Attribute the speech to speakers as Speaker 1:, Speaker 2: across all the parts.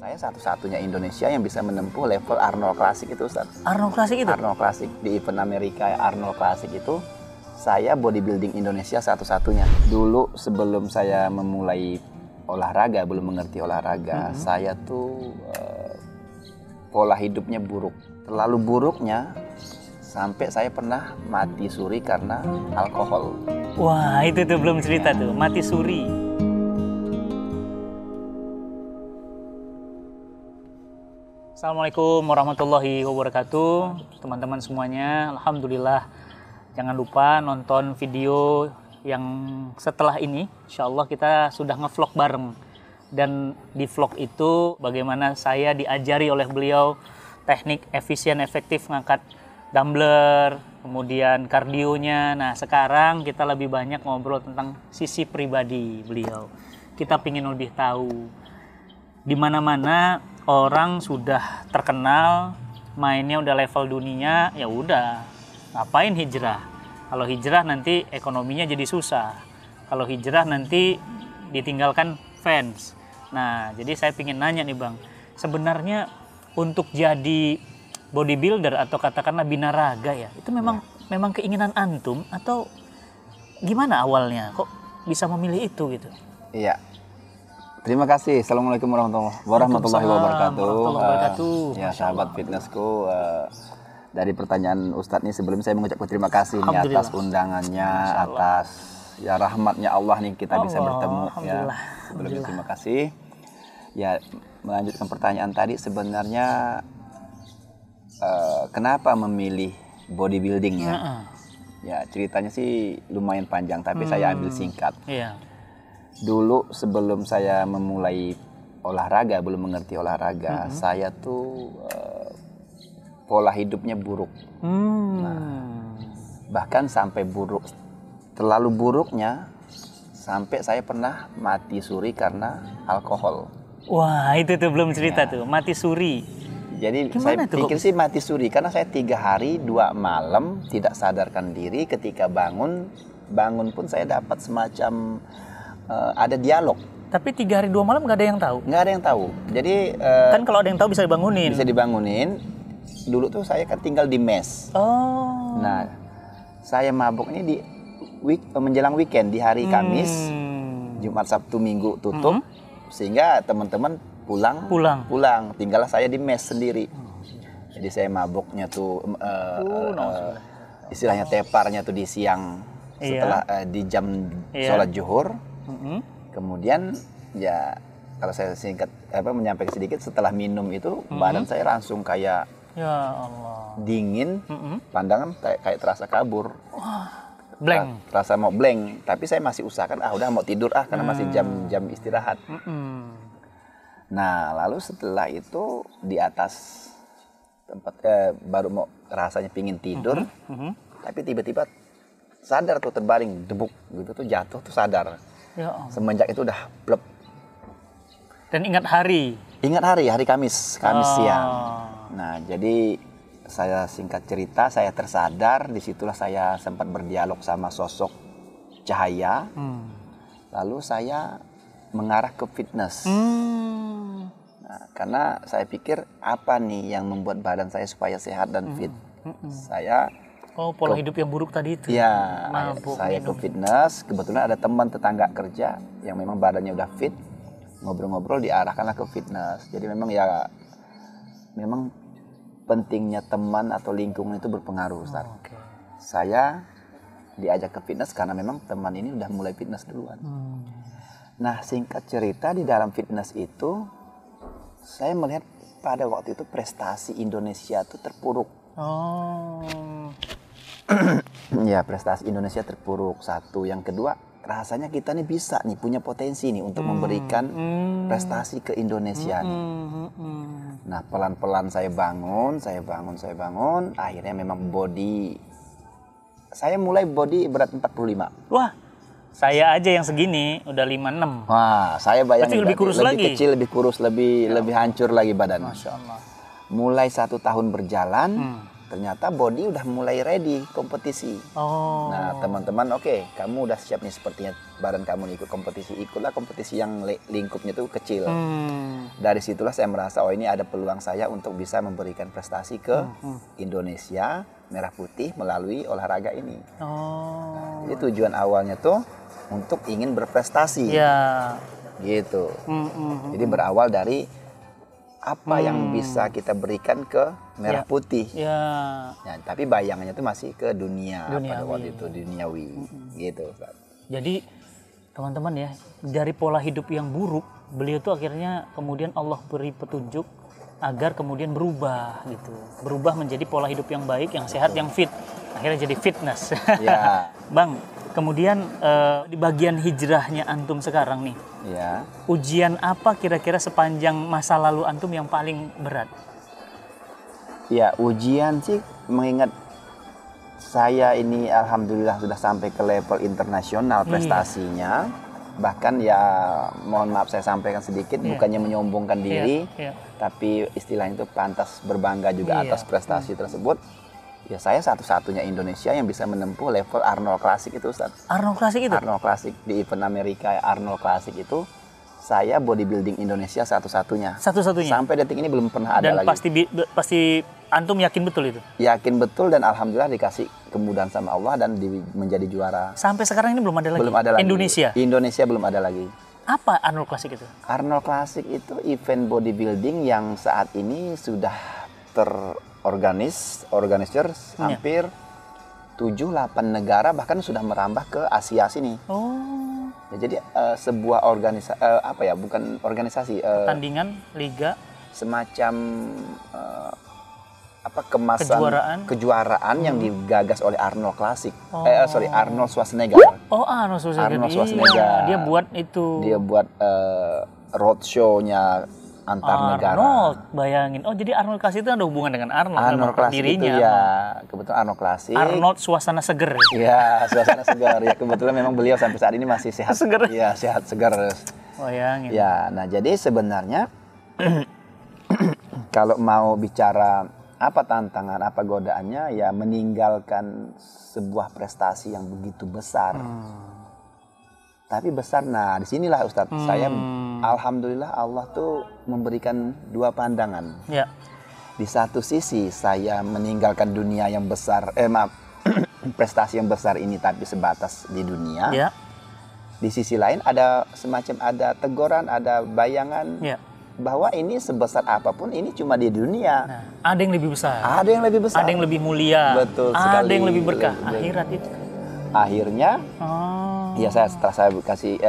Speaker 1: Saya satu-satunya Indonesia yang bisa menempuh level Arnold Classic itu, Ustaz.
Speaker 2: Arnold Classic itu?
Speaker 1: Arnold Classic di event Amerika Arnold Classic itu saya bodybuilding Indonesia satu-satunya. Dulu sebelum saya memulai olahraga, belum mengerti olahraga, saya tuh pola hidupnya buruk. Terlalu buruknya sampai saya pernah mati suri karena alkohol.
Speaker 2: Wah, itu tuh belum cerita tuh, mati suri. Assalamualaikum warahmatullahi wabarakatuh, teman-teman semuanya. Alhamdulillah, jangan lupa nonton video yang setelah ini. Insya Allah kita sudah ngevlog bareng. Dan di vlog itu bagaimana saya diajari oleh beliau teknik efisien efektif ngangkat dumbbell, kemudian kardionya. Nah sekarang kita lebih banyak ngobrol tentang sisi pribadi beliau. Kita pingin lebih tahu di mana-mana orang sudah terkenal, mainnya udah level dunia, ya udah ngapain hijrah? Kalau hijrah nanti ekonominya jadi susah. Kalau hijrah nanti ditinggalkan fans. Nah, jadi saya pingin nanya nih Bang, sebenarnya untuk jadi bodybuilder atau katakanlah binaraga ya, itu memang keinginan antum atau gimana awalnya? Kok bisa memilih itu gitu?
Speaker 1: Iya. Terima kasih. Assalamualaikum warahmatullahi wabarakatuh. Ya sahabat fitnessku, dari pertanyaan Ustadz nih sebelumnya saya mengucapkan terima kasih nih atas undangannya, atas ya rahmatnya Allah nih kita bisa bertemu ya. Sebelumnya terima kasih. Ya melanjutkan pertanyaan tadi, sebenarnya kenapa memilih bodybuilding ya? Ya ceritanya sih lumayan panjang tapi saya ambil singkat.
Speaker 2: Iya.
Speaker 1: Dulu sebelum saya memulai olahraga, belum mengerti olahraga, saya tuh pola hidupnya buruk. Nah, bahkan sampai buruk, terlalu buruknya sampai saya pernah mati suri karena alkohol.
Speaker 2: Wah itu tuh belum cerita tuh, mati suri.
Speaker 1: Jadi
Speaker 2: gimana
Speaker 1: saya
Speaker 2: tuh,
Speaker 1: pikir sih mati suri karena saya 3 hari 2 malam tidak sadarkan diri. Ketika bangun pun saya dapat semacam ada dialog.
Speaker 2: Tapi 3 hari 2 malam nggak ada yang tahu?
Speaker 1: Nggak ada yang tahu. Jadi
Speaker 2: kan kalau ada yang tahu bisa dibangunin.
Speaker 1: Bisa dibangunin. Dulu tuh saya kan tinggal di mes.
Speaker 2: Oh.
Speaker 1: Nah, saya mabuk ini di menjelang weekend di hari Kamis, Jumat, Sabtu, Minggu tutup, sehingga teman-teman pulang. Tinggallah saya di mes sendiri. Jadi saya mabuknya tuh istilahnya teparnya tuh di siang setelah di jam sholat zuhur. Kemudian ya kalau saya singkat menyampaikan sedikit, setelah minum itu badan saya langsung kayak
Speaker 2: ya Allah,
Speaker 1: dingin, pandangan kayak terasa kabur.
Speaker 2: Blank.
Speaker 1: Terasa mau blank, tapi saya masih usahakan udah mau tidur karena masih jam istirahat. Nah, lalu setelah itu di atas tempat baru mau rasanya pingin tidur, tapi tiba-tiba sadar tuh terbaring, debuk gitu tuh jatuh tuh sadar. Ya, semenjak itu udah blep.
Speaker 2: Dan ingat hari? Ingat
Speaker 1: hari Kamis siang. Nah, jadi saya singkat cerita, saya tersadar, disitulah saya sempat berdialog sama sosok cahaya. Lalu saya mengarah ke fitness. Nah, karena saya pikir apa nih yang membuat badan saya supaya sehat dan fit. Saya
Speaker 2: pola hidup yang buruk tadi itu.
Speaker 1: Ya, saya ke fitness. Kebetulan ada teman tetangga kerja yang memang badannya udah fit. Ngobrol-ngobrol diarahkanlah ke fitness. Jadi memang pentingnya teman atau lingkungan itu berpengaruh, Ustaz. Saya diajak ke fitness karena memang teman ini udah mulai fitness duluan. Nah, singkat cerita di dalam fitness itu saya melihat pada waktu itu prestasi Indonesia itu terpuruk. Ya, prestasi Indonesia terpuruk, satu. Yang kedua, rasanya kita nih bisa nih, punya potensi nih untuk memberikan prestasi ke Indonesia nih. Nah, pelan-pelan saya bangun. Akhirnya memang saya mulai body berat 45.
Speaker 2: Wah, saya aja yang segini udah 56.
Speaker 1: Wah, saya bayangin
Speaker 2: lebih kurus lagi.
Speaker 1: Lebih kecil, lebih kurus, lebih hancur lagi badan.
Speaker 2: Masya Allah.
Speaker 1: Mulai 1 tahun berjalan, ternyata body udah mulai ready kompetisi.
Speaker 2: Oh.
Speaker 1: Nah teman-teman, oke, kamu udah siap nih sepertinya badan kamu nih ikut kompetisi, ikutlah kompetisi yang lingkupnya tuh kecil. Dari situlah saya merasa oh ini ada peluang saya untuk bisa memberikan prestasi ke Indonesia Merah Putih melalui olahraga ini.
Speaker 2: Oh.
Speaker 1: Jadi tujuan awalnya tuh untuk ingin berprestasi.
Speaker 2: Ya.
Speaker 1: Gitu. Jadi berawal dari apa yang bisa kita berikan ke Merah Putih.
Speaker 2: Ya.
Speaker 1: Nah, tapi bayangannya itu masih ke dunia pada
Speaker 2: Duniawi.
Speaker 1: waktu itu, duniawi. Gitu.
Speaker 2: Jadi teman-teman ya, dari pola hidup yang buruk, beliau tuh akhirnya kemudian Allah beri petunjuk agar kemudian berubah gitu. Berubah menjadi pola hidup yang baik, yang sehat, yang fit. Akhirnya jadi fitness.
Speaker 1: Ya.
Speaker 2: Bang, kemudian di bagian hijrahnya antum sekarang nih.
Speaker 1: Ya.
Speaker 2: Ujian apa kira-kira sepanjang masa lalu antum yang paling berat?
Speaker 1: Ya, ujian sih mengingat saya ini alhamdulillah sudah sampai ke level internasional prestasinya. Bahkan ya mohon maaf saya sampaikan sedikit, bukannya menyombongkan diri, tapi istilahnya itu pantas berbangga juga atas prestasi tersebut. Ya saya satu-satunya Indonesia yang bisa menempuh level Arnold Classic itu, Ustaz.
Speaker 2: Arnold Classic itu?
Speaker 1: Arnold Classic di event Amerika Arnold Classic itu saya bodybuilding Indonesia satu-satunya.
Speaker 2: Satu-satunya.
Speaker 1: Sampai detik ini belum pernah ada
Speaker 2: dan
Speaker 1: lagi.
Speaker 2: pasti antum yakin betul itu?
Speaker 1: Yakin betul dan alhamdulillah dikasih kemudahan sama Allah dan menjadi juara.
Speaker 2: Sampai sekarang ini belum ada lagi.
Speaker 1: Belum ada lagi.
Speaker 2: Indonesia.
Speaker 1: Indonesia belum ada lagi.
Speaker 2: Apa Arnold Classic itu?
Speaker 1: Arnold Classic itu event bodybuilding yang saat ini sudah organizer hampir 7-8 negara bahkan sudah merambah ke Asia sini.
Speaker 2: Oh.
Speaker 1: Ya, jadi sebuah organisasi bukan organisasi
Speaker 2: pertandingan liga
Speaker 1: semacam kemasan kejuaraan yang digagas oleh Arnold Classic. Arnold Schwarzenegger.
Speaker 2: Oh, Arnold Schwarzenegger.
Speaker 1: Arnold Schwarzenegger.
Speaker 2: Iya, dia buat itu.
Speaker 1: Dia buat roadshow-nya antar negara.
Speaker 2: Arnold, bayangin. Oh, jadi Arnold Classic itu ada hubungan dengan Arnold.
Speaker 1: Arnold Classic
Speaker 2: dirinya.
Speaker 1: itu ya, kebetulan Arnold Classic.
Speaker 2: Arnold suasana seger.
Speaker 1: Iya, suasana segar. Ya kebetulan memang beliau sampai saat ini masih sehat.
Speaker 2: Seger.
Speaker 1: Iya, sehat segar.
Speaker 2: Bayangin.
Speaker 1: Ya, nah jadi sebenarnya kalau mau bicara apa tantangan, apa godaannya, ya meninggalkan sebuah prestasi yang begitu besar. Tapi besar, nah disinilah Ustadz, saya alhamdulillah Allah tuh memberikan dua pandangan.
Speaker 2: Ya.
Speaker 1: Di satu sisi saya meninggalkan dunia yang besar, prestasi yang besar ini tapi sebatas di dunia.
Speaker 2: Ya.
Speaker 1: Di sisi lain ada teguran, ada bayangan bahwa ini sebesar apapun ini cuma di dunia.
Speaker 2: Nah, ada yang lebih besar.
Speaker 1: Ada yang lebih besar.
Speaker 2: Ada yang lebih mulia.
Speaker 1: Betul sekali.
Speaker 2: Ada yang lebih berkah. Akhirat itu.
Speaker 1: Akhirnya, ya setelah saya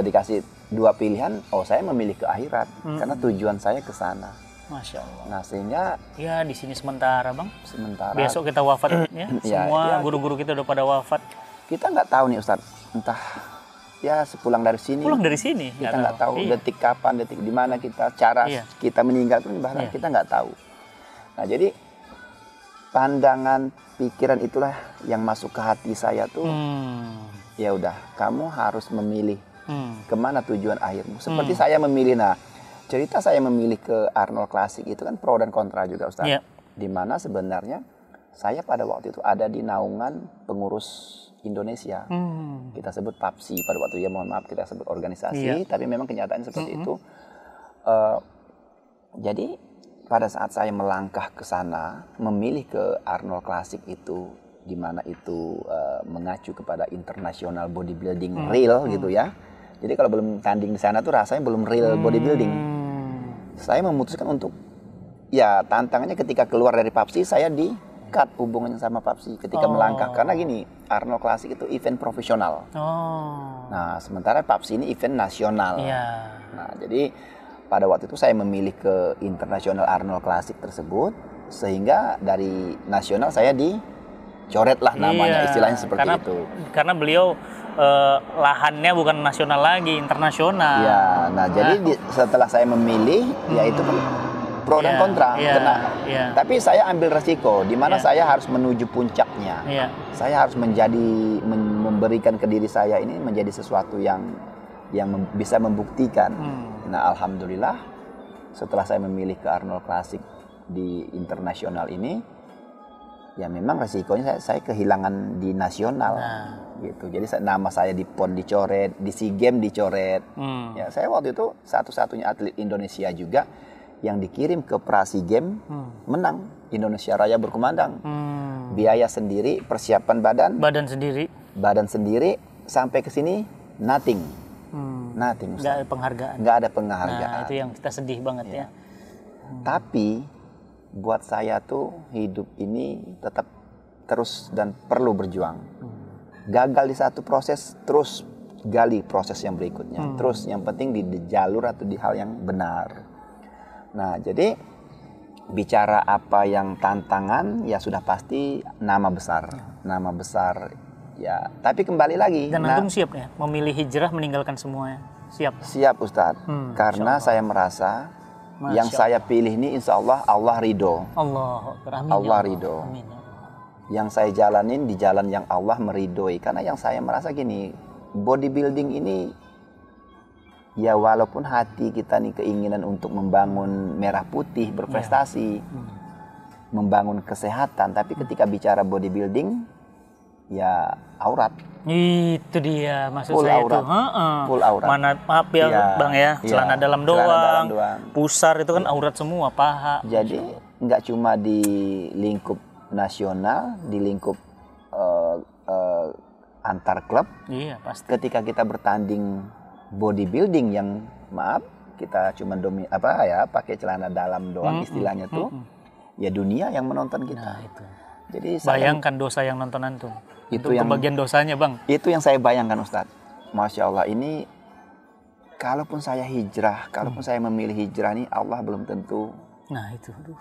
Speaker 1: dikasih dua pilihan, saya memilih ke akhirat karena tujuan saya ke sana.
Speaker 2: Masya Allah.
Speaker 1: Nah sehingga
Speaker 2: ya di sini sementara Bang.
Speaker 1: Sementara.
Speaker 2: Besok kita wafat ya. Semua guru-guru kita udah pada wafat.
Speaker 1: Kita nggak tahu nih Ustadz, entah ya sepulang dari sini.
Speaker 2: Pulang dari sini.
Speaker 1: Kita nggak tahu detik kapan, detik di mana kita, cara kita meninggal pun bahkan kita nggak tahu. Nah jadi pandangan pikiran itulah yang masuk ke hati saya tuh. Ya udah, kamu harus memilih kemana tujuan akhirmu. Seperti saya memilih, cerita saya memilih ke Arnold Classic itu kan pro dan kontra juga Ustaz. Dimana sebenarnya saya pada waktu itu ada di naungan pengurus Indonesia. Kita sebut PAPSI pada waktu itu, mohon maaf kita sebut organisasi, tapi memang kenyataannya seperti itu. Jadi pada saat saya melangkah ke sana, memilih ke Arnold Classic itu, di mana itu mengacu kepada international bodybuilding real gitu ya. Jadi kalau belum tanding di sana tuh rasanya belum real bodybuilding. Saya memutuskan untuk ya tantangannya ketika keluar dari PAPSI saya di cut hubungannya sama PAPSI ketika melangkah karena gini, Arnold Classic itu event profesional. Nah, sementara PAPSI ini event nasional. Nah, jadi pada waktu itu saya memilih ke internasional Arnold Classic tersebut sehingga dari nasional saya dicoret lah namanya, istilahnya seperti itu. Karena
Speaker 2: beliau lahannya bukan nasional lagi, internasional.
Speaker 1: Ya, nah jadi setelah saya memilih, ya itu kan pro dan kontra. Tapi saya ambil resiko, di mana saya harus menuju puncaknya. Saya harus memberikan ke diri saya ini menjadi sesuatu yang bisa membuktikan. Nah, alhamdulillah setelah saya memilih ke Arnold Classic di internasional ini, ya memang resikonya saya kehilangan di nasional. Gitu. Jadi nama saya di PON dicoret, di SEA Games dicoret. Ya, saya waktu itu satu-satunya atlet Indonesia juga yang dikirim ke Pra-SEA Games menang. Indonesia Raya berkumandang. Biaya sendiri, persiapan badan sendiri sampai ke sini nothing. Nothing.
Speaker 2: Nggak ada penghargaan.
Speaker 1: Nggak ada penghargaan.
Speaker 2: Nah, itu yang kita sedih banget ya.
Speaker 1: Tapi buat saya tuh hidup ini tetap terus dan perlu berjuang. Gagal di satu proses, terus gali proses yang berikutnya. Terus yang penting di jalur atau di hal yang benar. Nah, jadi bicara apa yang tantangan, ya sudah pasti nama besar. Nama besar, ya. Tapi kembali lagi.
Speaker 2: Dan antum siap ya, memilih hijrah meninggalkan semuanya? Siap?
Speaker 1: Siap Ustadz. Karena saya merasa yang saya pilih ini insya Allah ridho. Allah ridho.
Speaker 2: Amin.
Speaker 1: Yang saya jalanin di jalan yang Allah meridhoi. Karena yang saya merasa gini, bodybuilding ini ya walaupun hati kita nih keinginan untuk membangun merah putih, berprestasi, membangun kesehatan, tapi ketika bicara bodybuilding ya aurat.
Speaker 2: Itu dia maksud
Speaker 1: Full
Speaker 2: saya
Speaker 1: aurat.
Speaker 2: itu.
Speaker 1: Full aurat.
Speaker 2: Mana maaf ya Bang ya, celana dalam doang, pusar itu kan aurat semua, paha.
Speaker 1: Jadi nggak cuma di lingkup nasional, di lingkup antar klub.
Speaker 2: Iya pasti.
Speaker 1: Ketika kita bertanding bodybuilding yang maaf kita cuma pakai celana dalam doang istilahnya tuh, ya dunia yang menonton kita.
Speaker 2: Nah, itu.
Speaker 1: Jadi
Speaker 2: bayangkan dosa yang nonton antum.
Speaker 1: Itu yang
Speaker 2: bagian dosanya Bang.
Speaker 1: Itu yang saya bayangkan Ustadz. Masya Allah, ini kalaupun saya hijrah, kalaupun saya memilih hijrah nih, Allah belum tentu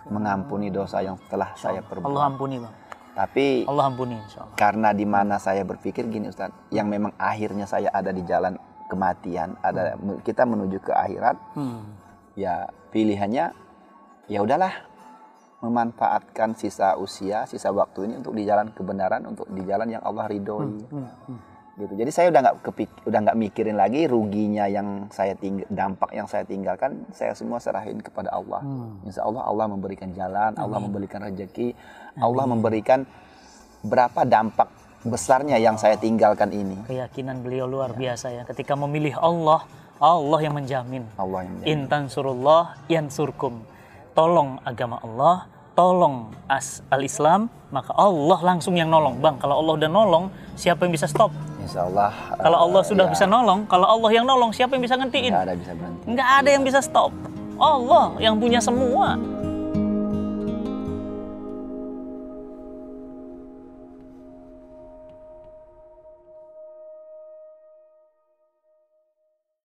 Speaker 1: mengampuni dosa yang telah saya perbuat.
Speaker 2: Allah ampuni Bang.
Speaker 1: Tapi
Speaker 2: Allah ampuni insya Allah.
Speaker 1: Karena di mana saya berpikir gini Ustadz, yang memang akhirnya saya ada di jalan kematian, kita menuju ke akhirat, ya pilihannya ya udahlah, memanfaatkan sisa usia, sisa waktu ini untuk di jalan kebenaran, untuk di jalan yang Allah ridhoi. Gitu. Jadi saya udah nggak mikirin lagi ruginya yang saya dampak yang saya tinggalkan, saya semua serahin kepada Allah. Insya Allah Allah memberikan jalan, Allah memberikan rezeki, Allah memberikan berapa dampak besarnya yang saya tinggalkan ini.
Speaker 2: Keyakinan beliau luar biasa ya. Ketika memilih Allah, Allah yang menjamin.
Speaker 1: Allah yang menjamin.
Speaker 2: Intansurullah yansurkum. Tolong agama Allah, tolong al-Islam, maka Allah langsung yang nolong. Bang, kalau Allah udah nolong, siapa yang bisa stop?
Speaker 1: Insya Allah.
Speaker 2: Kalau Allah sudah bisa nolong, kalau Allah yang nolong, siapa yang bisa ngentiin?
Speaker 1: Nggak ada bisa berhenti.
Speaker 2: Nggak ada yang bisa stop. Allah yang punya semua.